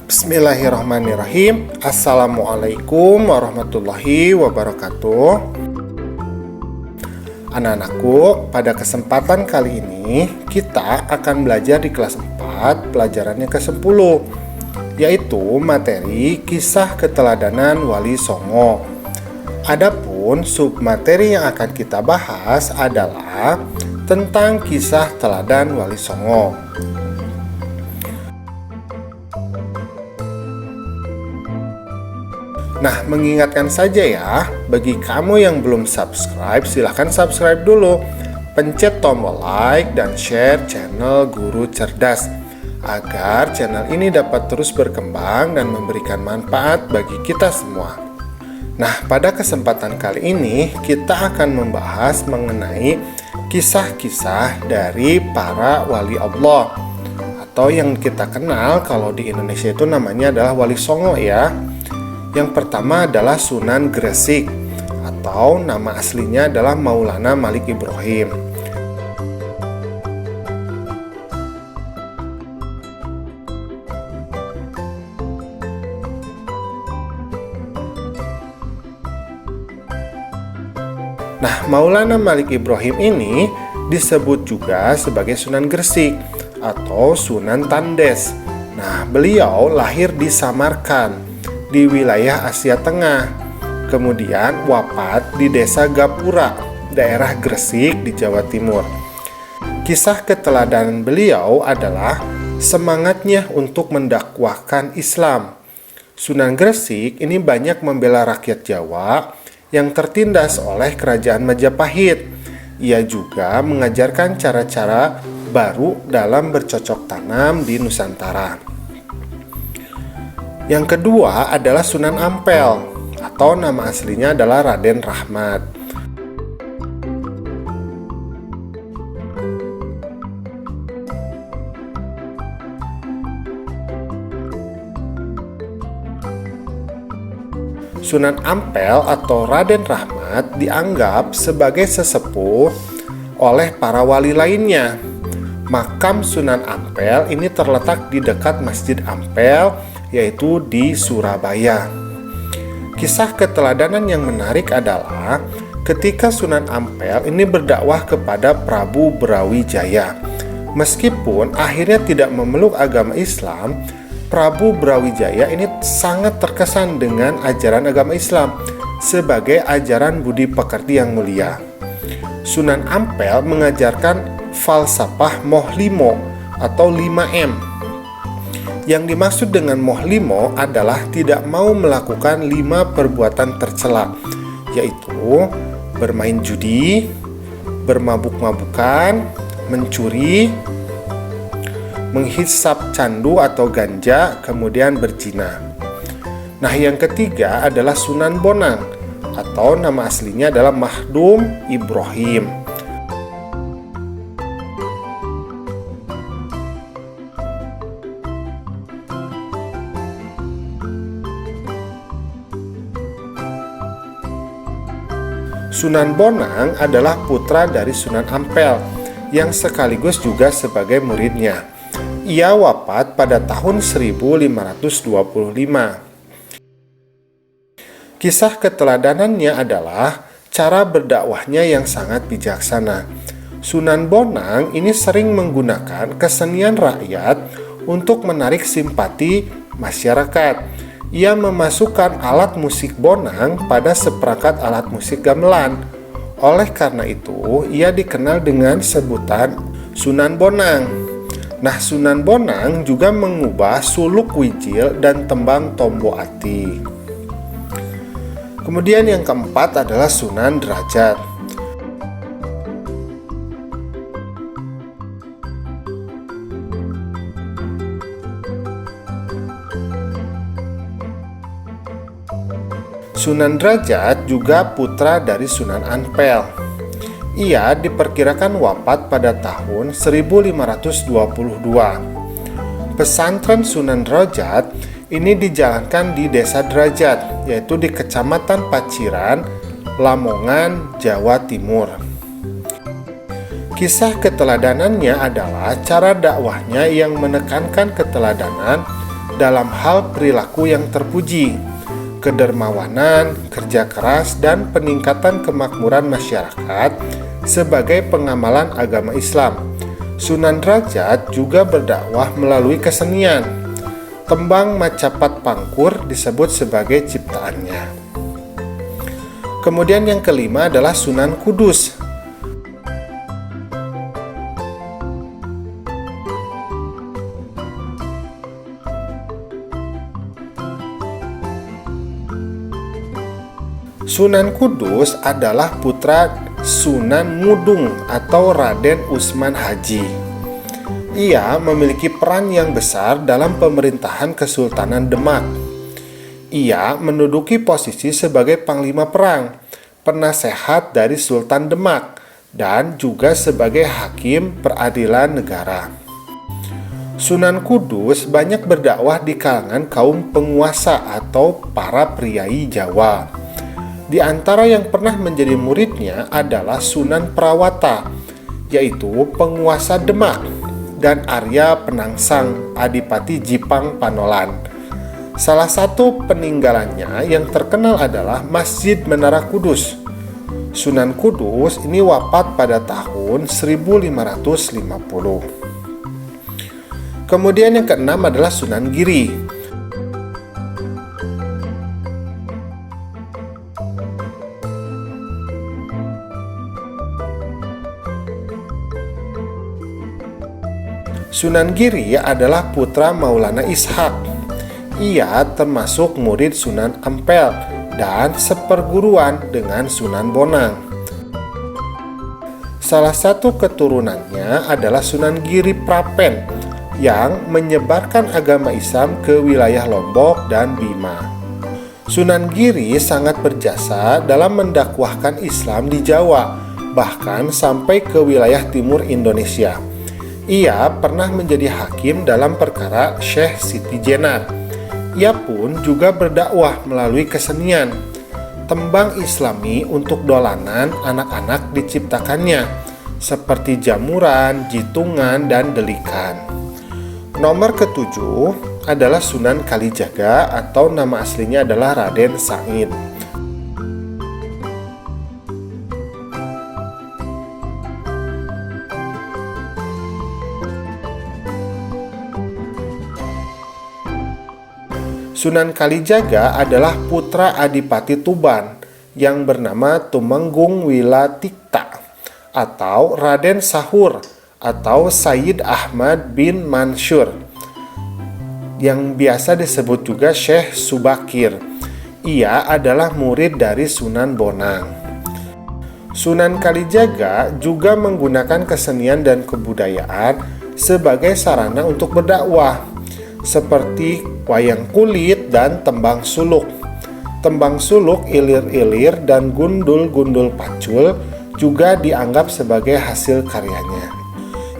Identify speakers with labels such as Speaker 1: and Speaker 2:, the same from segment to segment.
Speaker 1: Bismillahirrahmanirrahim. Assalamualaikum warahmatullahi wabarakatuh. Anak-anakku, pada kesempatan kali ini kita akan belajar di kelas 4 pelajarannya ke-10, yaitu materi kisah keteladanan Wali Songo. Adapun submateri yang akan kita bahas adalah tentang kisah teladan Wali Songo. Nah, mengingatkan saja ya, bagi kamu yang belum subscribe, silahkan subscribe dulu. Pencet tombol like dan share channel Guru Cerdas, agar channel ini dapat terus berkembang dan memberikan manfaat bagi kita semua. Nah, pada kesempatan kali ini, kita akan membahas mengenai kisah-kisah dari para wali Allah, atau yang kita kenal kalau di Indonesia itu namanya adalah Wali Songo ya. Yang pertama adalah Sunan Gresik, atau nama aslinya adalah Maulana Malik Ibrahim. Nah, Maulana Malik Ibrahim ini disebut juga sebagai Sunan Gresik atau Sunan Tandes. Nah, beliau lahir di Samarkand di wilayah Asia Tengah, kemudian wafat di desa Gapura, daerah Gresik di Jawa Timur. Kisah keteladanan beliau adalah semangatnya untuk mendakwahkan Islam. Sunan Gresik ini banyak membela rakyat Jawa yang tertindas oleh kerajaan Majapahit. Ia juga mengajarkan cara-cara baru dalam bercocok tanam di Nusantara. Yang kedua adalah Sunan Ampel, atau nama aslinya adalah Raden Rahmat. Sunan Ampel atau Raden Rahmat dianggap sebagai sesepuh oleh para wali lainnya. Makam Sunan Ampel ini terletak di dekat Masjid Ampel, yaitu di Surabaya. Kisah keteladanan yang menarik adalah ketika Sunan Ampel ini berdakwah kepada Prabu Brawijaya. Meskipun akhirnya tidak memeluk agama Islam, Prabu Brawijaya ini sangat terkesan dengan ajaran agama Islam sebagai ajaran budi pekerti yang mulia. Sunan Ampel mengajarkan falsafah Mohlimo atau 5M. Yang dimaksud dengan mohlimo adalah tidak mau melakukan 5 perbuatan tercela, yaitu bermain judi, bermabuk-mabukan, mencuri, menghisap candu atau ganja, kemudian berzina. Nah, yang ketiga adalah Sunan Bonang, atau nama aslinya adalah Mahdum Ibrahim. Sunan Bonang adalah putra dari Sunan Ampel yang sekaligus juga sebagai muridnya. Ia wafat pada tahun 1525. Kisah keteladanannya adalah cara berdakwahnya yang sangat bijaksana. Sunan Bonang ini sering menggunakan kesenian rakyat untuk menarik simpati masyarakat. Ia memasukkan alat musik bonang pada seperangkat alat musik gamelan. Oleh karena itu, ia dikenal dengan sebutan Sunan Bonang. Nah, Sunan Bonang juga mengubah suluk wijil dan tembang tombo ati. Kemudian yang keempat adalah Sunan Derajat. Sunan Derajat juga putra dari Sunan Ampel. Ia diperkirakan wafat pada tahun 1522. Pesantren Sunan Derajat ini dijalankan di Desa Derajat, yaitu di Kecamatan Paciran, Lamongan, Jawa Timur. Kisah keteladanannya adalah cara dakwahnya yang menekankan keteladanan dalam hal perilaku yang terpuji, kedermawanan, kerja keras, dan peningkatan kemakmuran masyarakat sebagai pengamalan agama Islam. Sunan Derajat juga berdakwah melalui kesenian. Tembang Macapat Pangkur disebut sebagai ciptaannya. Kemudian yang kelima adalah Sunan Kudus. Sunan Kudus adalah putra Sunan Ngudung atau Raden Usman Haji. Ia memiliki peran yang besar dalam pemerintahan Kesultanan Demak. Ia menduduki posisi sebagai panglima perang, penasehat dari Sultan Demak, dan juga sebagai hakim peradilan negara. Sunan Kudus banyak berdakwah di kalangan kaum penguasa atau para priai Jawa. Di antara yang pernah menjadi muridnya adalah Sunan Prawata, yaitu penguasa Demak, dan Arya Penangsang, Adipati Jipang Panolan. Salah satu peninggalannya yang terkenal adalah Masjid Menara Kudus. Sunan Kudus ini wafat pada tahun 1550. Kemudian yang keenam adalah Sunan Giri. Sunan Giri adalah putra Maulana Ishak. Ia termasuk murid Sunan Ampel dan seperguruan dengan Sunan Bonang. Salah satu keturunannya adalah Sunan Giri Prapen yang menyebarkan agama Islam ke wilayah Lombok dan Bima. Sunan Giri sangat berjasa dalam mendakwahkan Islam di Jawa, bahkan sampai ke wilayah timur Indonesia. Ia pernah menjadi hakim dalam perkara Syekh Siti Jenar. Ia pun juga berdakwah melalui kesenian. Tembang Islami untuk dolanan anak-anak diciptakannya, seperti jamuran, jitungan, dan delikan. Nomor ketujuh adalah Sunan Kalijaga atau nama aslinya adalah Raden Said. Sunan Kalijaga adalah putra Adipati Tuban yang bernama Tumenggung Wilatikta atau Raden Sahur atau Sayyid Ahmad bin Mansur yang biasa disebut juga Syekh Subakir. Ia adalah murid dari Sunan Bonang. Sunan Kalijaga juga menggunakan kesenian dan kebudayaan sebagai sarana untuk berdakwah, seperti wayang kulit dan tembang suluk. Tembang suluk, ilir-ilir, dan gundul-gundul pacul juga dianggap sebagai hasil karyanya.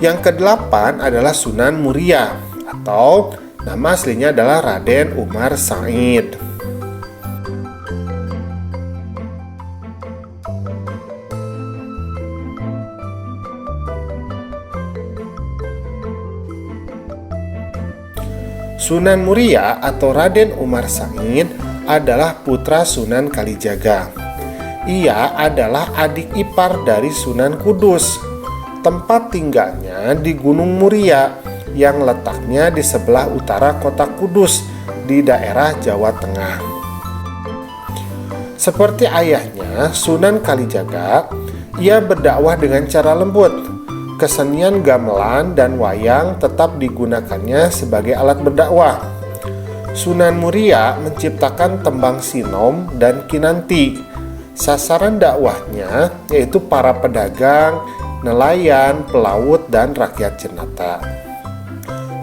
Speaker 1: Yang kedelapan adalah Sunan Muria atau nama aslinya adalah Raden Umar Said. Sunan Muria atau Raden Umar Said adalah putra Sunan Kalijaga. Ia adalah adik ipar dari Sunan Kudus. Tempat tinggalnya di Gunung Muria yang letaknya di sebelah utara kota Kudus di daerah Jawa Tengah. Seperti ayahnya, Sunan Kalijaga, ia berdakwah dengan cara lembut. Kesenian gamelan dan wayang tetap digunakannya sebagai alat berdakwah. Sunan Muria menciptakan tembang sinom dan kinanti. Sasaran dakwahnya yaitu para pedagang, nelayan, pelaut, dan rakyat jelata.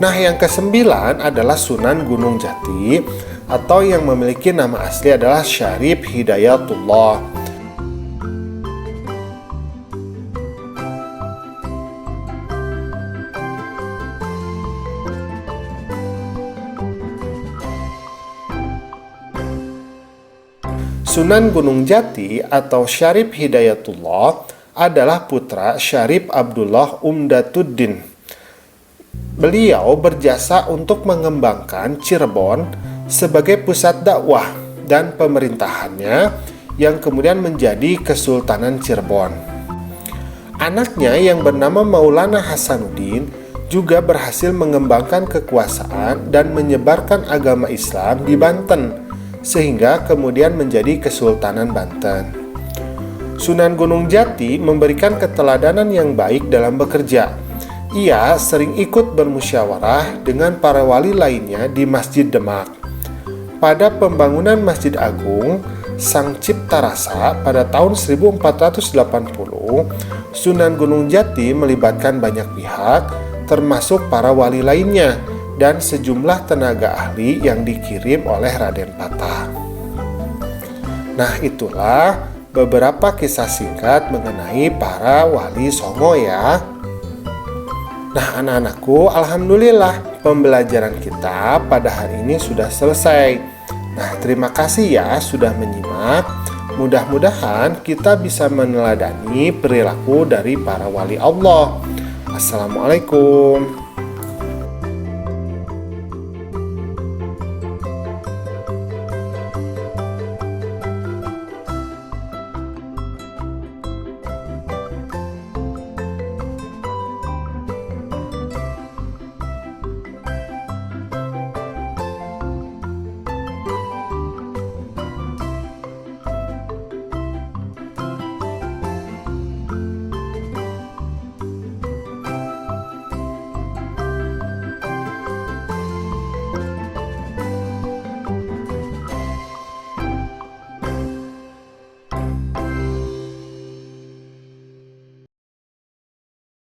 Speaker 1: Nah, yang kesembilan adalah Sunan Gunung Jati atau yang memiliki nama asli adalah Syarif Hidayatullah. Sunan Gunung Jati atau Syarif Hidayatullah adalah putra Syarif Abdullah Umdatuddin. Beliau berjasa untuk mengembangkan Cirebon sebagai pusat dakwah dan pemerintahannya yang kemudian menjadi Kesultanan Cirebon. Anaknya yang bernama Maulana Hasanuddin juga berhasil mengembangkan kekuasaan dan menyebarkan agama Islam di Banten, sehingga kemudian menjadi Kesultanan Banten. Sunan Gunung Jati memberikan keteladanan yang baik dalam bekerja. Ia sering ikut bermusyawarah dengan para wali lainnya di Masjid Demak. Pada pembangunan Masjid Agung Sang Cipta Rasa pada tahun 1480, Sunan Gunung Jati melibatkan banyak pihak, termasuk para wali lainnya dan sejumlah tenaga ahli yang dikirim oleh Raden Patah. Nah, itulah beberapa kisah singkat mengenai para wali Songo ya. Nah, anak-anakku, alhamdulillah pembelajaran kita pada hari ini sudah selesai. Nah, terima kasih ya sudah menyimak. Mudah-mudahan kita bisa meneladani perilaku dari para wali Allah. Assalamualaikum.